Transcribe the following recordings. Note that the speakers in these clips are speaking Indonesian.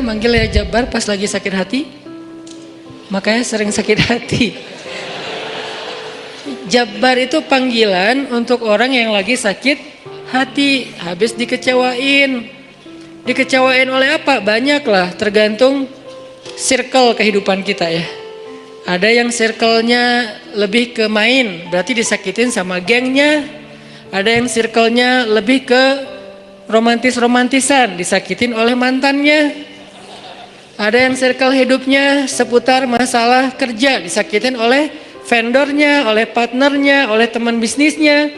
manggil ya Jabbar pas lagi sakit hati? Makanya sering sakit hati. Jabbar itu panggilan untuk orang yang lagi sakit hati, habis dikecewain. Dikecewain oleh apa? Banyak lah, tergantung circle kehidupan kita ya. Ada yang circle-nya lebih ke main, berarti disakitin sama gengnya. Ada yang circle-nya lebih ke romantis-romantisan, disakitin oleh mantannya. Ada yang circle hidupnya seputar masalah kerja, disakitin oleh vendornya, oleh partnernya, oleh teman bisnisnya.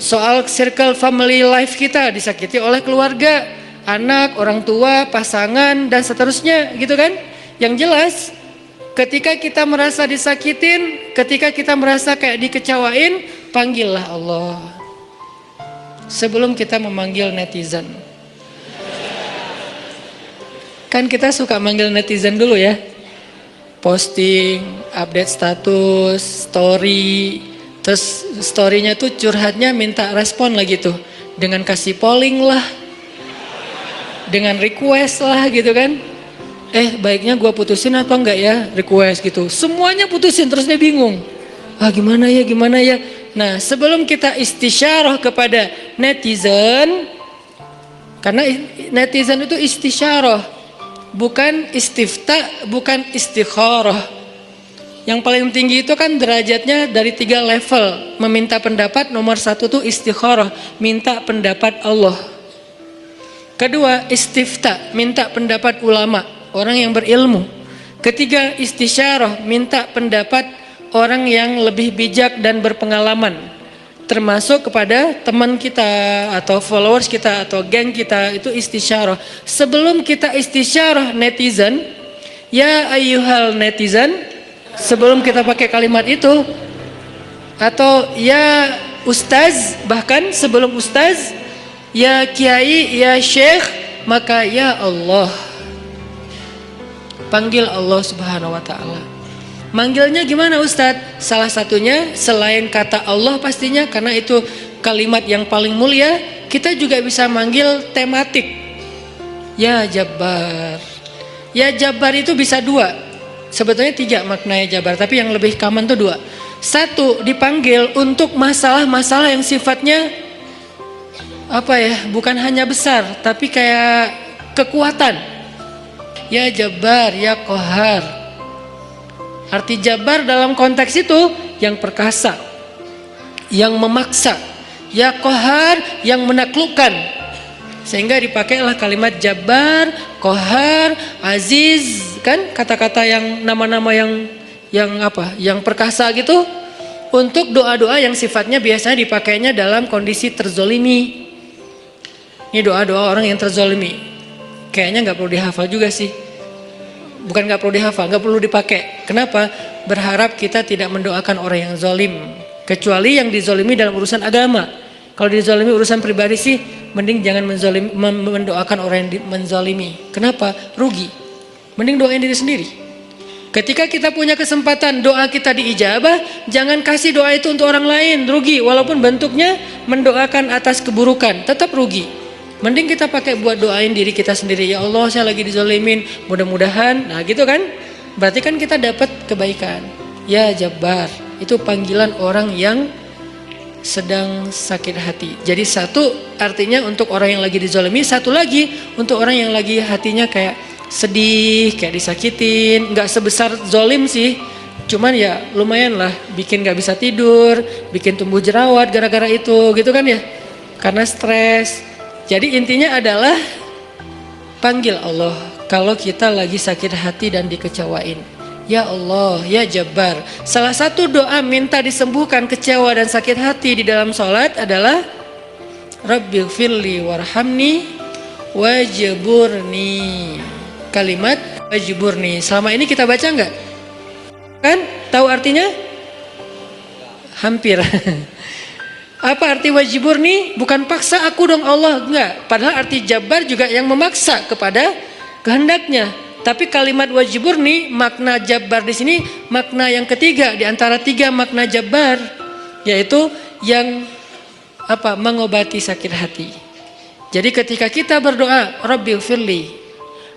Soal circle family life kita disakiti oleh keluarga, anak, orang tua, pasangan, dan seterusnya gitu kan. Yang jelas ketika kita merasa disakitin, ketika kita merasa kayak dikecewain, panggillah Allah sebelum kita memanggil netizen. Kan kita suka manggil netizen dulu ya, posting, update status, story, terus storynya tuh curhatnya minta respon lagi tuh, dengan kasih polling lah, dengan request lah gitu kan. Baiknya gua putusin atau enggak ya, request gitu. Semuanya putusin, terus dia bingung. Gimana ya. Nah, sebelum kita istisyarah kepada netizen, karena netizen itu istisyarah, bukan istifta, bukan istikharah. Yang paling tinggi itu kan derajatnya dari 3 level. Meminta pendapat, nomor 1 tuh istikharah, minta pendapat Allah. Kedua, istifta, minta pendapat ulama, orang yang berilmu. Ketiga, istisyarah, minta pendapat orang yang lebih bijak dan berpengalaman, termasuk kepada teman kita atau followers kita atau geng kita, itu istisyarah. Sebelum kita istisyarah netizen, ya ayyuhal netizen, sebelum kita pakai kalimat itu, atau ya ustaz, bahkan sebelum ustaz, ya kiai, ya syekh, maka ya Allah. Panggil Allah Subhanahu wa ta'ala. Manggilnya gimana Ustadz? Salah satunya selain kata Allah pastinya, karena itu kalimat yang paling mulia, kita juga bisa manggil tematik. Ya Jabbar. Ya Jabbar itu bisa 2. Sebetulnya 3 maknanya Jabbar, tapi yang lebih common tuh 2. 1, dipanggil untuk masalah-masalah yang sifatnya bukan hanya besar, tapi kayak kekuatan. Ya Jabbar, ya Qahar. Arti Jabbar dalam konteks itu yang perkasa, yang memaksa. Ya Qahar, yang menaklukkan. Sehingga dipakailah kalimat Jabbar, Qahar, Aziz, kan kata-kata yang nama-nama yang perkasa gitu, untuk doa-doa yang sifatnya biasanya dipakainya dalam kondisi terzolimi. Ini doa-doa orang yang terzolimi. Kayaknya nggak perlu dihafal juga sih. Bukan nggak perlu dihafal, nggak perlu dipakai. Kenapa? Berharap kita tidak mendoakan orang yang zalim, kecuali yang dizolimi dalam urusan agama. Kalau dizolimi urusan pribadi sih, mending jangan mendoakan orang yang menzalimi. Kenapa? Rugi. Mending doain diri sendiri. Ketika kita punya kesempatan doa kita diijabah, jangan kasih doa itu untuk orang lain, rugi. Walaupun bentuknya mendoakan atas keburukan, tetap rugi. Mending kita pakai buat doain diri kita sendiri. Ya Allah, saya lagi dizalimin, mudah-mudahan. Nah gitu kan, berarti kan kita dapat kebaikan. Ya Jabbar, itu panggilan orang yang sedang sakit hati. Jadi 1 artinya untuk orang yang lagi dizalimi, 1 lagi untuk orang yang lagi hatinya kayak sedih, kayak disakitin. Gak sebesar zalim sih, cuman ya lumayan lah, bikin gak bisa tidur, bikin tumbuh jerawat gara-gara itu gitu kan ya, karena stres. Jadi intinya adalah panggil Allah kalau kita lagi sakit hati dan dikecewain. Ya Allah, ya Jabbar. Salah satu doa minta disembuhkan kecewa dan sakit hati di dalam sholat adalah Rabbighfirli warhamni wajburni. Kalimat wajburni. Selama ini kita baca enggak? Kan? Tahu artinya? Hampir. Apa arti wajburni? Bukan paksa aku dong Allah, enggak. Padahal arti Jabbar juga yang memaksa kepada kehendaknya. Tapi kalimat wajburni, makna Jabbar di sini makna yang ketiga di antara 3 makna Jabbar, yaitu yang mengobati sakit hati. Jadi ketika kita berdoa Rabbighfirli,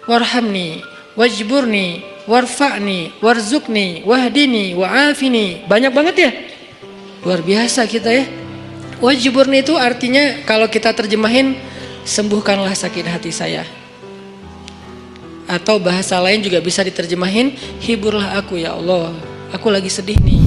warhamni, wajburni, warfa'ni, warzukni, wahdini, wa'afini. Banyak banget ya. Luar biasa kita ya. Wajburni itu artinya kalau kita terjemahin, sembuhkanlah sakit hati saya. Atau bahasa lain juga bisa diterjemahin, hiburlah aku ya Allah, aku lagi sedih nih.